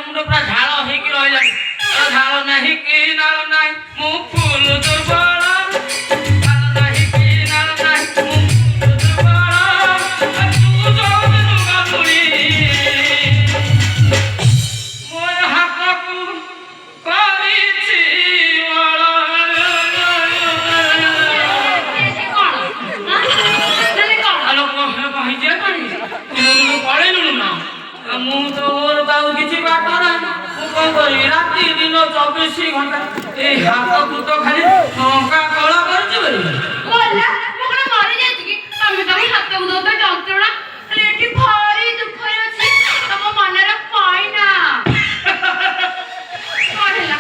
मुंड पूरा झाड़ होइकी रहलानी झाड़ नाही कि नाल नाही मु फूल दुर्बल झाड़ नाही कि नाल नाही मु फूल दुर्बल तू जोग दुगा मुड़ी मोर हाथकू କରିଛି ମୁଁ ତ ମୋର ଆଉ କିଛି ବାଟ ନାହିଁ ମୁଁ କଣ କରିବି ରାତି ଦିନ 24 ଘଣ୍ଟା ଏଇ ହାତକୁ ତ ଖାଲି ଟଙ୍କା କଳ କରୁଛି ବୋଲି ମୁଁ କଣ ମରିଯାଇଛି କି ତମେ ତମ ହାତକୁ ଦଉଛ ଯନ୍ତ୍ରଣା ଏଠି ଭାରି ଦୁଃଖରେ ଅଛି ତମ ମନରେ ପାଇନା କଣ ହେଲା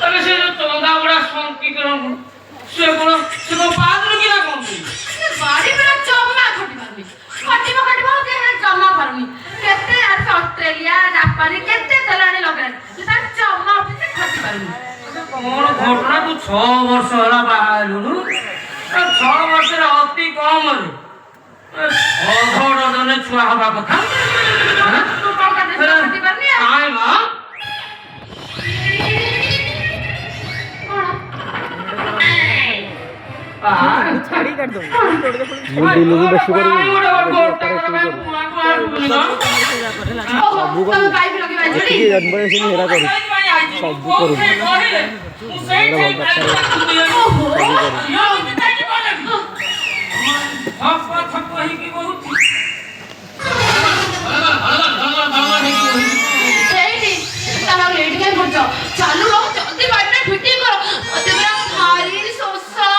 ତମେ ସେ ଯୋଉ ଚନ୍ଦା ଗୁଡା ଶଙ୍କି ସେ କଣ ପାଦରୁ କିନା କଣ ବାଡ଼ି ପୁରା ଜମା ଖଟିବ ଜମା ପାରୁନି କେତେ ଅଷ୍ଟ୍ରେଲିଆ ଜାପାନ କେତେ ଦେଲାଣି ଲଗାଣି ତାର ଜମା ଉଠିছে ଖଟି ପାରୁନି କଣ ଘଟଣା ତୁ 6 ବର୍ଷ ହେଲା ବାହା ହେଲୁଣୁ 6 ବର୍ଷରେ ଅତି କମରେ ଅଘଟନରେ ଛୁଆ ହବା କଥା ତୁ କଣ ଖଟି ପାରୁନି କାଇଁ ମା छाड़ी कर दो मैं दिलू को बेसी कर सब तुम गाय भी लगे भाई ये जन्म से नहीं हेरा करू सब करू मेरा बहुत थप्पा ही की बहुत चालू रहो जल्दी बाइक में फिटिंग करो तेरा भारी सोसा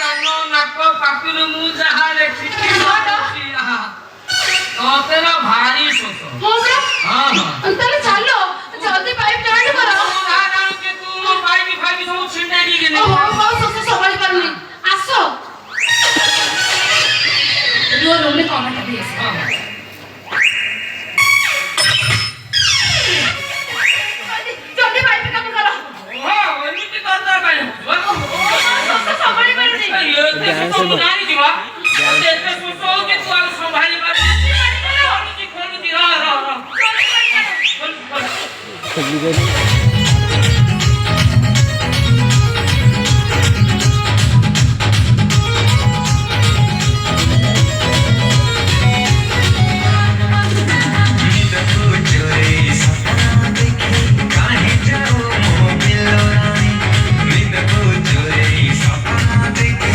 कानो नाको पापिरो मु जहा देखि तेरा भारी सोसो हां अंतले चालो जल्दी बाइक जॉइन करो ना के तू बाइक फाइक सब छिंडे दी गेले हो सोसा संभाल पारनी आसो रो रो में कमेंट दे जल्दी बाइक पे काम करो हां एमिति करता काई संभाल पारनी ये तो नहीं दिवा ते सोसो के तू आग संभाली पारनी खोलुची रो कर